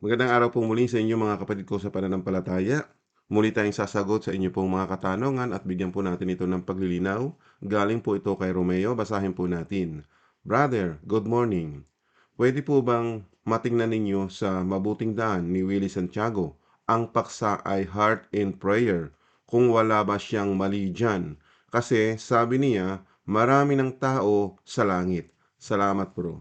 Magandang araw po muli sa inyo mga kapatid ko sa pananampalataya. Muli tayong sasagot sa inyo pong mga katanungan at bigyan po natin ito ng paglilinaw. Galing po ito kay Romeo, basahin po natin. Brother, good morning. Pwede po bang matingnan ninyo sa Mabuting Daan ni Willie Santiago? Ang paksa ay heart and prayer. Kung wala ba siyang mali dyan? Kasi sabi niya, marami ng tao sa langit. Salamat bro.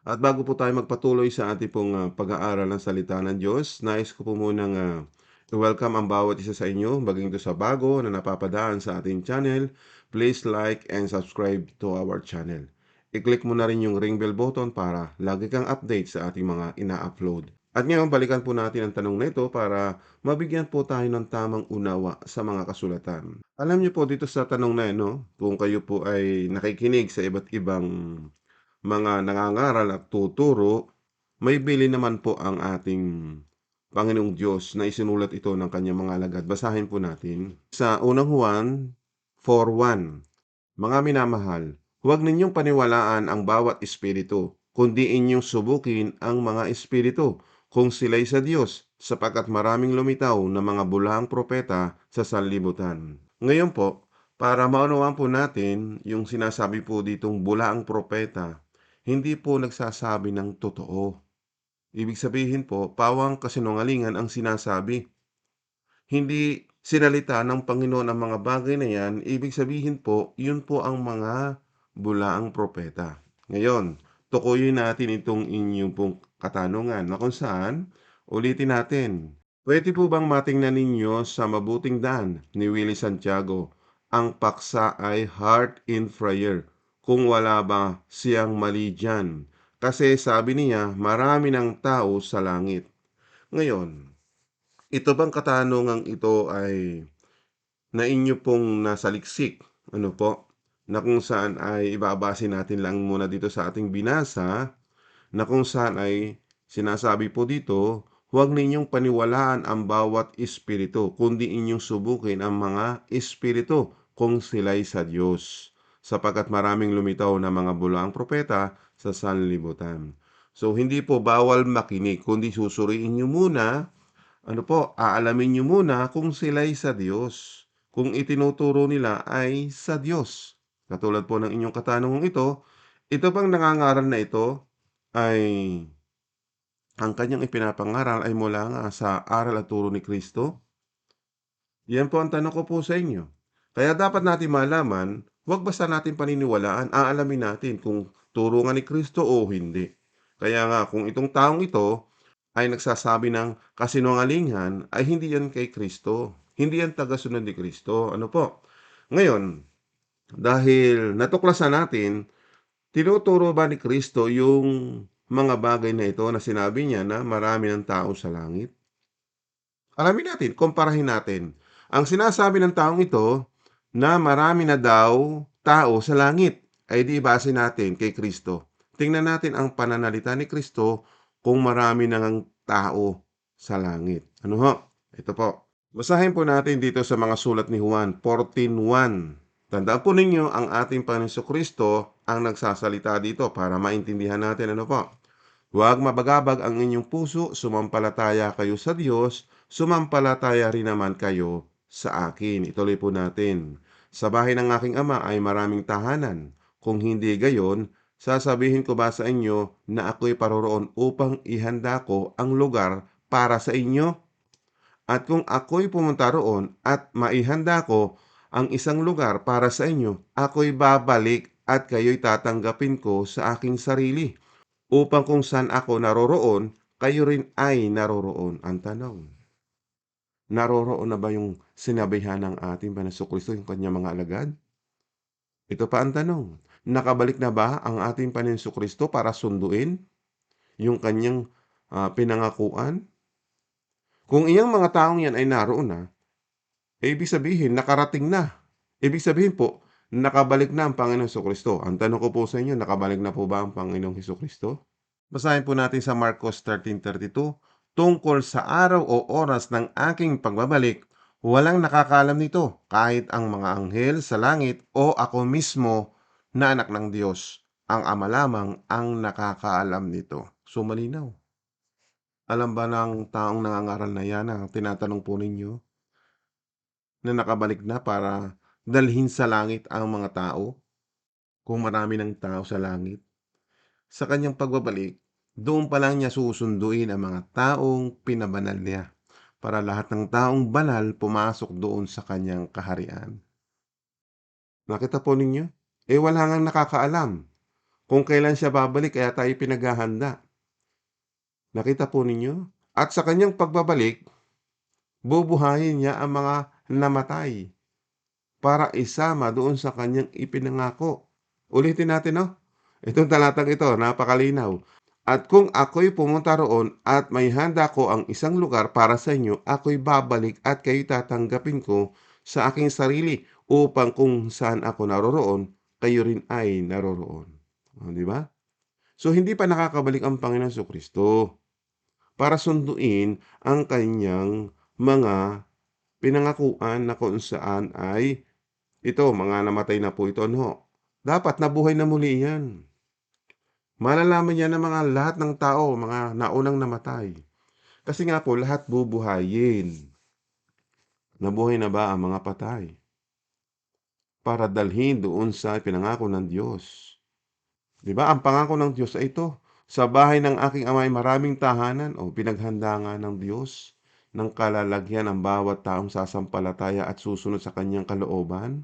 At bago po tayo magpatuloy sa ating pong pag-aaral ng salita ng Diyos, nais ko po munang welcome ang bawat isa sa inyo, maging to sa bago na napapadaan sa ating channel. Please like and subscribe to our channel. I-click mo na rin yung ring bell button para lagi kang update sa ating mga ina-upload. At ngayon, balikan po natin ang tanong na ito para mabigyan po tayo ng tamang unawa sa mga kasulatan. Alam niyo po dito sa tanong na yan, no, kung kayo po ay nakikinig sa iba't ibang mga nangangaral at tuturo, may bili naman po ang ating Panginoong Diyos na isinulat ito ng kanyang mga alagad. Basahin po natin. Sa unang Juan 4:1, mga minamahal, huwag ninyong paniwalaan ang bawat espiritu, kundi inyong subukin ang mga espiritu kung sila'y sa Diyos, sapagkat maraming lumitaw na mga bulahang propeta sa sanlibutan. Ngayon po, para maunawaan po natin yung sinasabi po ditong bulaang propeta, hindi po nagsasabi ng totoo. Ibig sabihin po, pawang kasinungalingan ang sinasabi. Hindi sinalita ng Panginoon ang mga bagay na yan, ibig sabihin po, yun po ang mga bulaang propeta. Ngayon, tukuyin natin itong inyong pong katanungan na kung saan, ulitin natin. Pwede po bang matingnan ninyo sa Mabuting Daan ni Willie Santiago? Ang paksa ay heart in prayer. Kung wala ba siyang mali dyan? Kasi sabi niya, marami ng tao sa langit. Ngayon, ito bang katanungang ito ay na inyo pong nasaliksik, ano po, na kung saan ay ibabase natin lang muna dito sa ating binasa, na kung saan ay sinasabi po dito, huwag ninyong paniwalaan ang bawat espiritu, kundi inyong subukin ang mga espiritu kung sila'y sa Diyos, sapagkat maraming lumitaw na mga bulaang propeta sa sanlibutan. So, hindi po bawal makinig, kundi susuriin nyo muna, aalamin nyo muna kung sila'y sa Diyos. Kung itinuturo nila ay sa Diyos. Katulad po ng inyong katanungang ito bang nangangaral na ito ay ang kanyang ipinapangaral ay mula nga sa aral at turo ni Kristo? Yan po ang tanong ko po sa inyo. Kaya dapat natin malaman, huwag basta natin paniniwalaan, aalamin natin kung turo nga ni Kristo o hindi. Kaya nga, kung itong taong ito ay nagsasabi ng kasinungalingan, ay hindi yan kay Kristo. Hindi yan tagasunod ni Kristo. Ano po? Ngayon, dahil natuklasan natin, tinuturo ba ni Kristo yung mga bagay na ito na sinabi niya na marami ng tao sa langit? Alamin natin, kumparahin natin. Ang sinasabi ng taong ito na marami na daw tao sa langit ay di base natin kay Kristo. Tingnan natin ang pananalita ni Kristo kung marami na ngang tao sa langit. Ano ho? Ito po. Basahin po natin dito sa mga sulat ni Juan 14:1. Tandaan po ninyo ang ating Panginoon Kristo ang nagsasalita dito para maintindihan natin ano po. Huwag mabagabag ang inyong puso, sumampalataya kayo sa Diyos, sumampalataya rin naman kayo sa akin. Ituloy po natin. Sa bahay ng aking ama ay maraming tahanan. Kung hindi gayon, sasabihin ko ba sa inyo na ako'y paroroon upang ihanda ko ang lugar para sa inyo? At kung ako'y pumunta roon at maihanda ko ang isang lugar para sa inyo, ako'y babalik at kayo'y tatanggapin ko sa aking sarili upang kung saan ako naroroon, kayo rin ay naroroon. Ang tanong, naroroon na ba yung sinabihan ng ating Panginoong Kristo, yung kanyang mga alagad? Ito pa ang tanong, nakabalik na ba ang ating Panginoong Kristo para sunduin yung kanyang pinangakuan? Kung iyang mga taong yan ay naroon na, ibig sabihin nakarating na. Ibig sabihin po, nakabalik na ang Panginoong Kristo. Ang tanong ko po sa inyo, nakabalik na po ba ang Panginoong Kristo? Basahin po natin sa Marcos 13:32, tungkol sa araw o oras ng aking pagbabalik, walang nakakaalam nito, kahit ang mga anghel sa langit o ako mismo na anak ng Diyos. Ang Ama lamang ang nakakaalam nito. So malinaw. Alam ba ng taong nangangaral na 'yan na tinatanong po ninyo na nakabalik na para dalhin sa langit ang mga tao, kung marami ng tao sa langit? Sa kanyang pagbabalik, doon pa lang niya susunduin ang mga taong pinabanal niya para lahat ng taong banal pumasok doon sa kanyang kaharian. Nakita po ninyo? Wala ngang nakakaalam kung kailan siya babalik kaya tayo pinaghahanda. Nakita po ninyo? At sa kanyang pagbabalik, bubuhayin niya ang mga namatay para isama doon sa kanyang ipinangako. Ulitin natin 'no, itong talatang ito napakalinaw. At kung ako'y pumunta roon at maihahanda ko ang isang lugar para sa inyo, ako'y babalik at kayo'y tatanggapin ko sa aking sarili upang kung saan ako naroroon, kayo rin ay naroroon. Oh, 'di ba? So hindi pa nakakabalik ang Panginoong Jesucristo para sunduin ang kaniyang mga pinangakuan na kung saan ay ito, mga namatay na po ito, ano, dapat nabuhay na muli 'yan. Malalaman 'yan ng mga lahat ng tao, mga naunang namatay. Kasi nga po lahat bubuhayin. Nabuhay na ba ang mga patay? Para dalhin doon sa ipinangako ng Diyos. 'Di ba, ang pangako ng Diyos ay ito, "Sa bahay ng aking Ama ay maraming tahanan." O pinaghanda nga ng Diyos ng kalalagyan ang bawat taong sasampalataya at susunod sa kaniyang kalooban.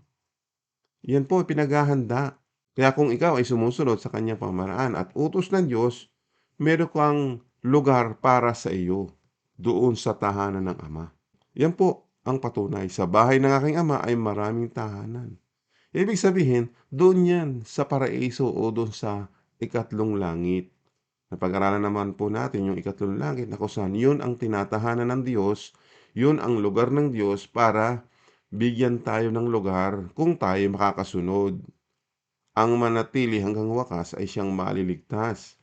'Yan po pinaghahanda. Kaya kung ikaw ay sumusunod sa kanyang pamaraan at utos ng Diyos, meron kang lugar para sa iyo doon sa tahanan ng Ama. Yan po ang patunay. Sa bahay ng aking Ama ay maraming tahanan. Ibig sabihin, doon yan sa paraiso o doon sa ikatlong langit. Napag-aralan naman po natin yung ikatlong langit na kung saan yun ang tinatahanan ng Diyos, yun ang lugar ng Diyos para bigyan tayo ng lugar kung tayo makakasunod. Ang manatili hanggang wakas ay siyang maliligtas.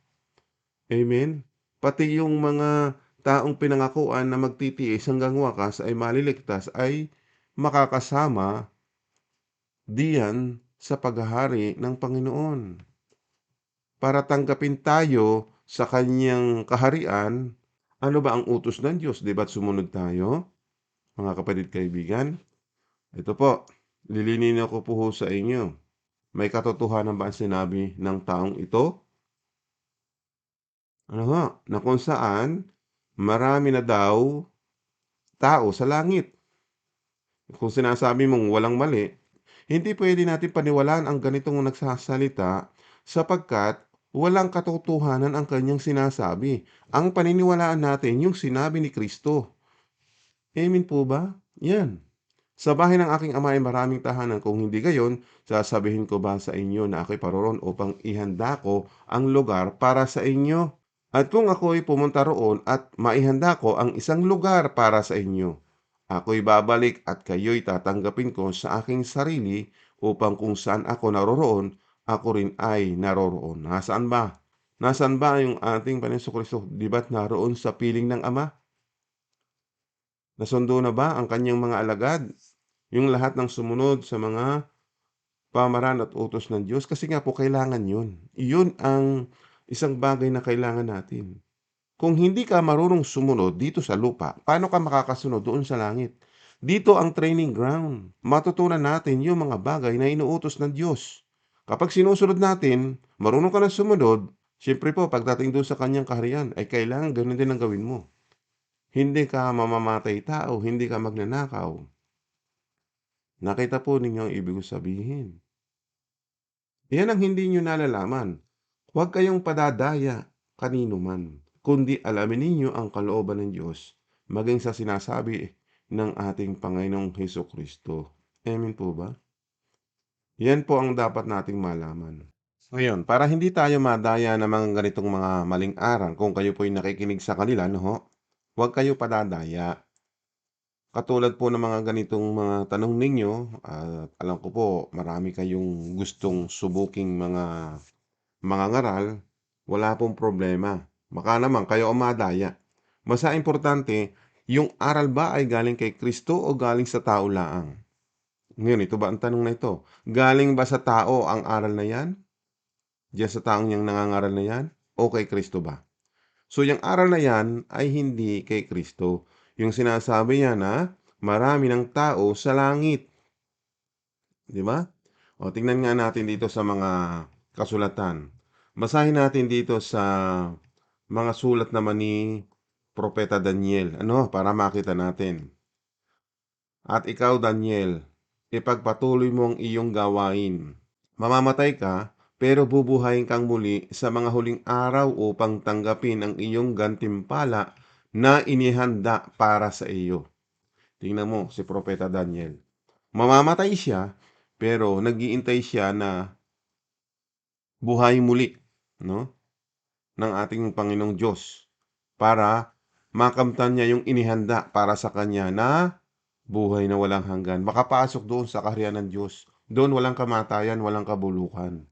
Amen? Pati yung mga taong pinangakuan na magtitiis hanggang wakas ay maliligtas ay makakasama diyan sa paghahari ng Panginoon. Para tanggapin tayo sa kanyang kaharian, ano ba ang utos ng Diyos? 'Di ba't sumunod tayo, mga kapatid kaibigan? Ito po, lilinaw ko po sa inyo. May katotohanan ba ang sinabi ng taong ito? Ano ho, na kung saan marami na daw tao sa langit. Kung sinasabi mong walang mali, hindi pwede natin paniwalaan ang ganitong nagsasalita sapagkat walang katotohanan ang kanyang sinasabi. Ang paniniwalaan natin yung sinabi ni Kristo. Amen po ba? Yan. Sa bahay ng aking Ama ay maraming tahanan, kung hindi gayon, sasabihin ko ba sa inyo na ako'y paroroon upang ihanda ko ang lugar para sa inyo? At kung ako'y pumunta roon at maihanda ko ang isang lugar para sa inyo, ako'y babalik at kayo'y tatanggapin ko sa aking sarili upang kung saan ako naroroon, ako rin ay naroroon. Nasaan ba? Nasaan ba yung ating Panginoong Jesucristo? Di ba't naroon sa piling ng Ama? Nasundo na ba ang kanyang mga alagad? Yung lahat ng sumunod sa mga pamaraan at utos ng Diyos? Kasi nga po kailangan yun. Iyon ang isang bagay na kailangan natin. Kung hindi ka marunong sumunod dito sa lupa, paano ka makakasunod doon sa langit? Dito ang training ground. Matutunan natin yung mga bagay na inuutos ng Diyos. Kapag sinusunod natin, marunong ka na sumunod, siyempre po pagdating doon sa kanyang kaharian, ay kailangan ganun din ang gawin mo. Hindi ka mamamatay tao, hindi ka magnanakaw. Nakita po ninyo ang ibig sabihin. Yan ang hindi nyo nalalaman. Huwag kayong padadaya kanino man, kundi alamin ninyo ang kalooban ng Diyos, maging sa sinasabi ng ating Panginoong Hesukristo. Amen po ba? Yan po ang dapat nating malaman. Ngayon, para hindi tayo madaya ng mga ganitong mga maling aral, kung kayo po'y nakikinig sa kanila, no ho, huwag kayo padadaya. Katulad po ng mga ganitong mga tanong ninyo, at alam ko po marami kayong gustong subuking mga ngaral, wala pong problema. Baka naman kayo ang madaya. Basta importante, yung aral ba ay galing kay Kristo o galing sa tao laang? Ngayon, ito ba ang tanong na ito? Galing ba sa tao ang aral na yan? Diyan sa taong yang nangangaral na yan? O kay Kristo ba? So, yung aral na yan ay hindi kay Kristo. Yung sinasabi niya na marami ng tao sa langit, di ba? O, tingnan nga natin dito sa mga kasulatan. Basahin natin dito sa mga sulat naman ni Propeta Daniel. Ano, para makita natin. At ikaw, Daniel, ipagpatuloy mo ang iyong gawain. Mamamatay ka, pero bubuhayin kang muli sa mga huling araw upang tanggapin ang iyong gantimpala na inihanda para sa iyo. Tingnan mo si Propeta Daniel. Mamamatay siya, pero nag-iintay siya na buhay muli, no? Ng ating Panginoong Diyos para makamtan niya yung inihanda para sa kanya na buhay na walang hanggan. Makapasok doon sa kaharian ng Diyos. Doon walang kamatayan, walang kabulukan.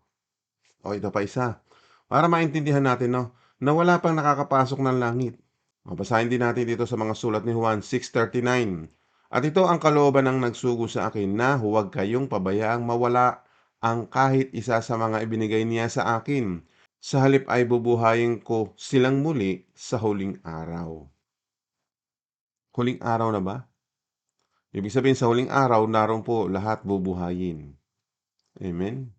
O ito pa isa. Para maintindihan natin, no, na wala pang nakakapasok ng langit. Basahin din natin dito sa mga sulat ni Juan 6:39. At ito ang kalooban ng nagsugo sa akin na huwag kayong pabayaang mawala ang kahit isa sa mga ibinigay niya sa akin. Sa halip ay bubuhayin ko silang muli sa huling araw. Huling araw na ba? Ibig sabihin sa huling araw, naroon po lahat bubuhayin. Amen?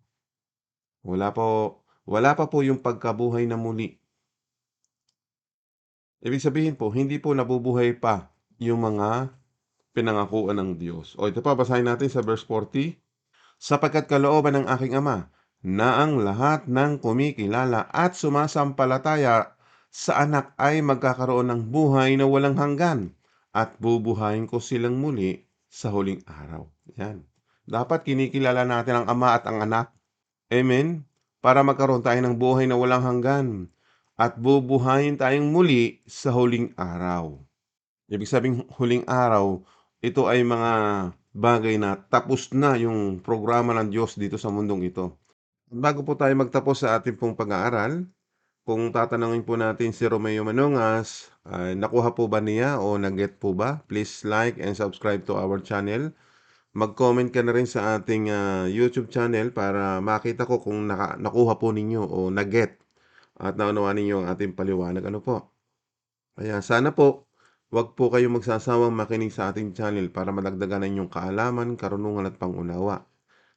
Wala po, wala pa po yung pagkabuhay na muli. Ibig sabihin po, hindi po nabubuhay pa yung mga pinangakuan ng Diyos. O ito pa, basahin natin sa verse 40. Sapagkat kalooban ng aking Ama na ang lahat ng kumikilala at sumasampalataya sa anak ay magkakaroon ng buhay na walang hanggan at bubuhayin ko silang muli sa huling araw. Yan. Dapat kinikilala natin ang Ama at ang anak. Amen? Para magkaroon tayo ng buhay na walang hanggan at bubuhayin tayong muli sa huling araw. Ibig sabing huling araw, ito ay mga bagay na tapos na yung programa ng Diyos dito sa mundong ito. Bago po tayo magtapos sa ating pong pag-aaral, kung tatanungin po natin si Romeo Manongas, nakuha po ba niya o nag-get po ba? Please like and subscribe to our channel. Mag-comment ka na rin sa ating YouTube channel para makita ko kung nakuha po ninyo o nag-get at naunawaan ninyo ang ating paliwanag. Ano po? Kaya sana po, wag po kayong magsasawang makinig sa ating channel para madagdagan ang inyong kaalaman, karunungan at pangunawa.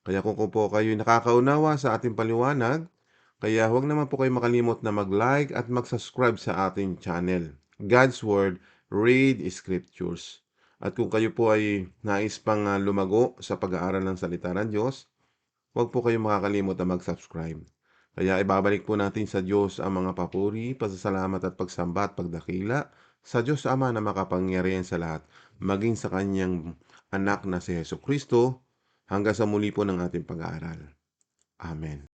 Kaya kung po kayo nakakaunawa sa ating paliwanag, kaya huwag naman po kayo makalimot na mag-like at mag-subscribe sa ating channel. God's Word, Read Scriptures. At kung kayo po ay nais pang lumago sa pag-aaral ng salita ng Diyos, huwag po kayong makakalimot na mag-subscribe. Kaya ibabalik po natin sa Diyos ang mga papuri, pasasalamat at pagsamba at pagdakila sa Diyos Ama na makapangyarihan sa lahat, maging sa Kanyang anak na si Hesus Kristo, hanggang sa muli po ng ating pag-aaral. Amen.